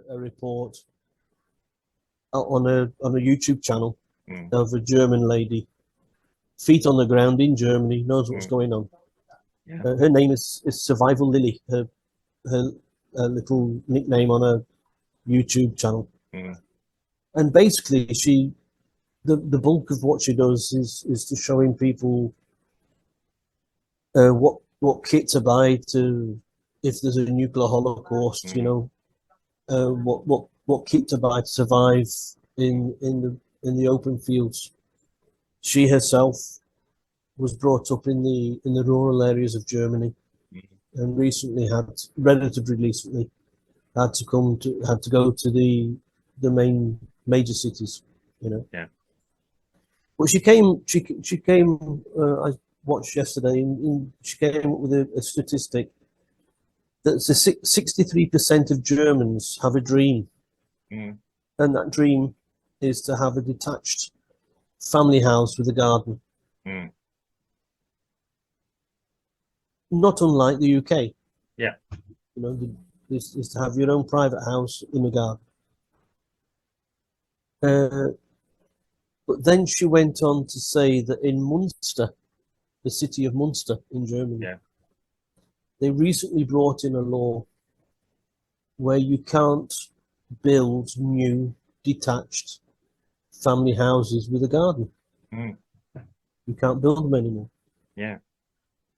a report on a YouTube channel Mm. of a German lady, feet on the ground in Germany, knows what's going on. Yeah. Her name is Survival Lily, her little nickname on a YouTube channel. Mm. And basically, the bulk of what she does is to showing people what kit to buy to if there's a nuclear holocaust, Mm. you know, what kit to buy to survive in the open fields. She herself was brought up in the rural areas of Germany, and relatively recently had to go to the main major cities, you know. Yeah. But she came. I watched yesterday, and she came up with a statistic that 63% of Germans have a dream, Mm. and that dream is to have a detached family house with a garden. Mm. Not unlike the UK. Yeah. You know, this is to have your own private house in a garden. But then she went on to say that in Munster, the city of Munster in Germany, Yeah. they recently brought in a law where you can't build new detached family houses with a garden. Mm. You can't build them anymore. Yeah.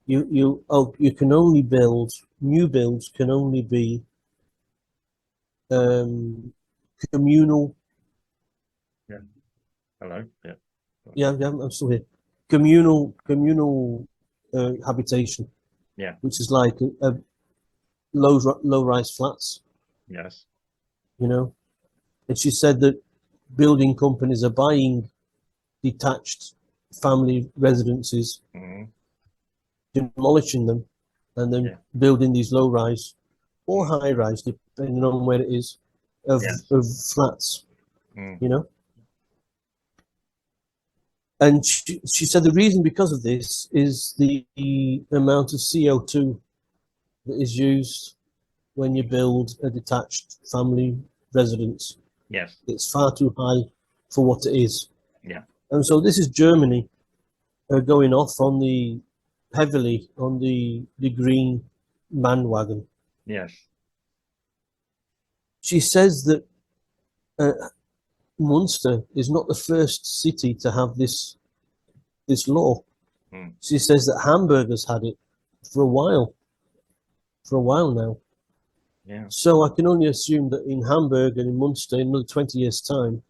You can only build new builds can only be communal. Yeah. Hello. Yeah. Yeah, I'm still here. Communal habitation, Yeah. which is like a low rise flats, Yes. you know. And she said that building companies are buying detached family residences, Mm. demolishing them, and then Yeah. building these low rise or high rise, depending on where it is, Yes. of flats, Mm. you know. And she said the reason because of this is the amount of CO2 that is used when you build a detached family residence. Yes. It's far too high for what it is. Yeah. And so this is Germany going off heavily on the green bandwagon. Yes. She says that Munster is not the first city to have this law. Mm. She says that Hamburg has had it for a while now. Yeah. So I can only assume that in Hamburg and in Munster, in another 20 years' time,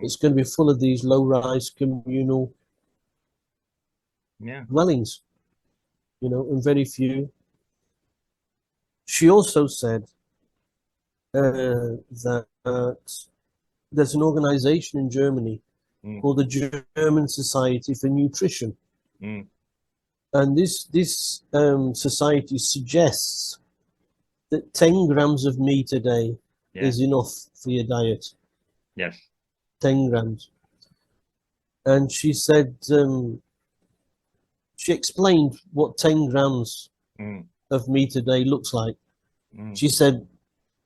it's going to be full of these low-rise communal dwellings, you know, and very few. She also said that there's an organization in Germany called the German Society for Nutrition. Mm. And this society suggests that 10 grams of meat a day is enough for your diet. Yes. 10 grams. And she said, she explained what 10 grams of meat a day looks like. She said,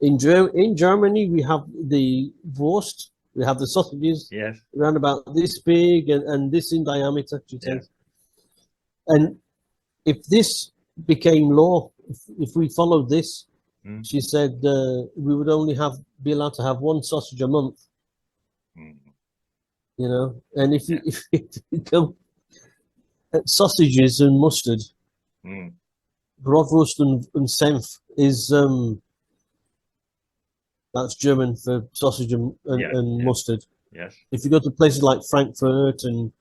in Germany, we have the Wurst, we have the sausages, around about this big and this in diameter, she says. And if this became law, if we followed this, she said we would only be allowed to have one sausage a month. You know, and if you go sausages and mustard, Bratwurst and Senf is that's German for sausage and mustard. Yes. If you go to places like Frankfurt and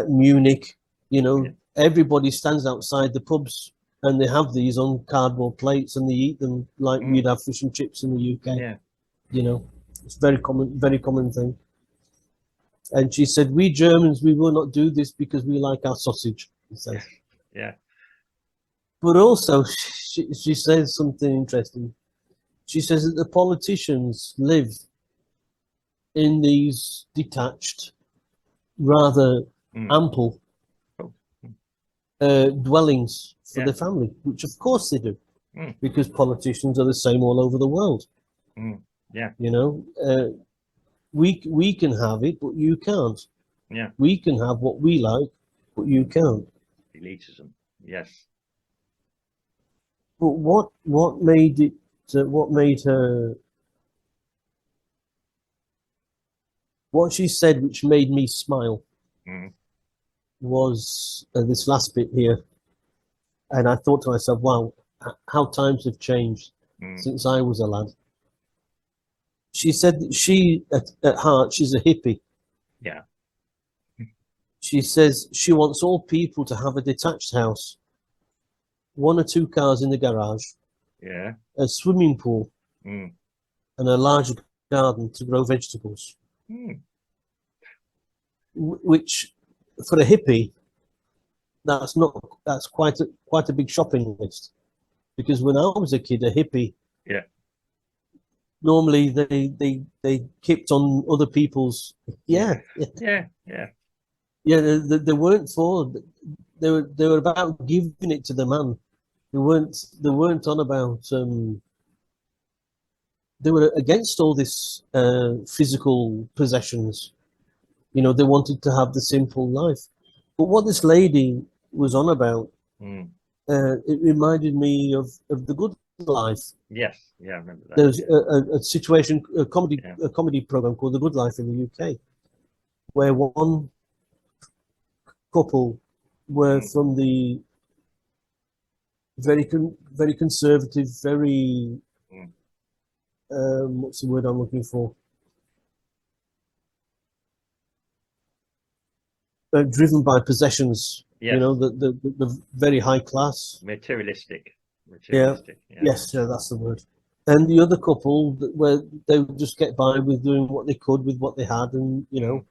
Munich, you know, everybody stands outside the pubs and they have these on cardboard plates and they eat them like we'd have fish and chips in the UK. Yeah. You know, it's very common thing. And she said, we Germans, we will not do this because we like our sausage, she says. Yeah. But also, she says something interesting. She says that the politicians live in these detached, rather ample dwellings for the family, which of course they do. because politicians are the same all over the world. Yeah. You know, we can have it, but you can't. Yeah. We can have what we like, but you can't. Elitism. Yes. But what made it? What made her? What she said, which made me smile, was this last bit here, and I thought to myself, "Wow, how times have changed since I was a lad." She said that she, at heart, she's a hippie. Yeah. She says she wants all people to have a detached house, 1 or 2 cars in the garage, Yeah. a swimming pool, and a large garden to grow vegetables. Which, for a hippie, that's quite a big shopping list. Because when I was a kid, a hippie, normally they kept on other people's. Yeah. They weren't for. They were about giving it to the man. They weren't on about. They were against all this physical possessions. You know, they wanted to have the simple life. But what this lady was on about, it reminded me of the good life. Yes, yeah, I remember that. There's a comedy program called The Good Life in the UK, where one couple were from the very conservative, very what's the word I'm looking for? Driven by possessions. Yes. You know, the very high class. Materialistic. Yes, that's the word. And the other couple where they would just get by with doing what they could with what they had, and you know,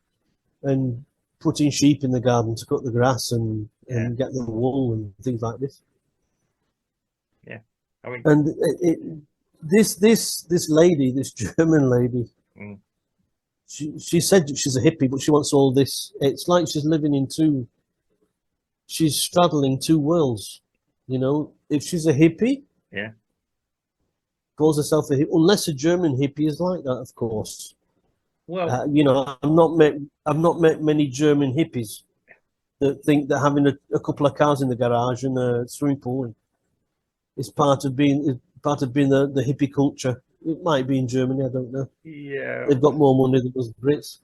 and putting sheep in the garden to cut the grass and get the wool and things like this. Yeah, I mean, and this lady, this German lady, she said she's a hippie, but she wants all this. It's like she's living in she's straddling 2 worlds. You know, if she's a hippie, calls herself a hippie, unless a German hippie is like that, of course. Well, you know, I've not met many German hippies that think that having a couple of cars in the garage and a swimming pool is part of being the hippie culture. It might be in Germany, I don't know. Yeah, they've got more money than us Brits.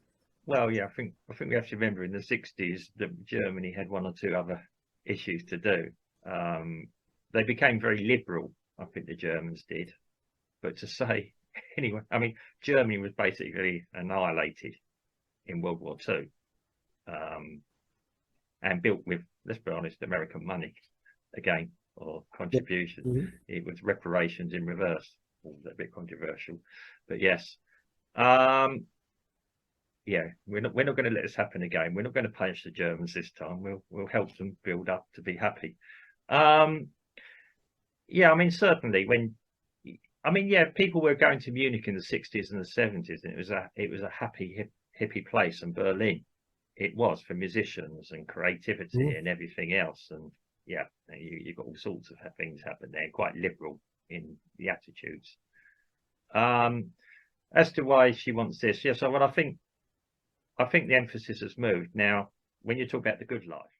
Well, yeah, I think we have to remember in the 60s that Germany had 1 or 2 other issues to do. They became very liberal, I think the Germans did. But to say, anyway, I mean, Germany was basically annihilated in World War II, and built with, let's be honest, American money again, or contribution. It was reparations in reverse. A bit controversial, but yes. Yeah, we're not going to let this happen again. We're not going to punish the Germans this time. We'll help them build up to be happy. Yeah, I mean, certainly people were going to Munich in the 60s and the 70s, and it was a happy hippie place, and Berlin, it was, for musicians and creativity and everything else. And yeah, you got all sorts of things happen there, quite liberal in the attitudes. As to why she wants this, yes, well, I think the emphasis has moved. Now, when you talk about the good life,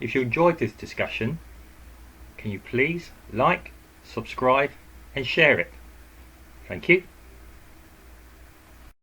if you enjoyed this discussion, can you please like, subscribe and share it? Thank you.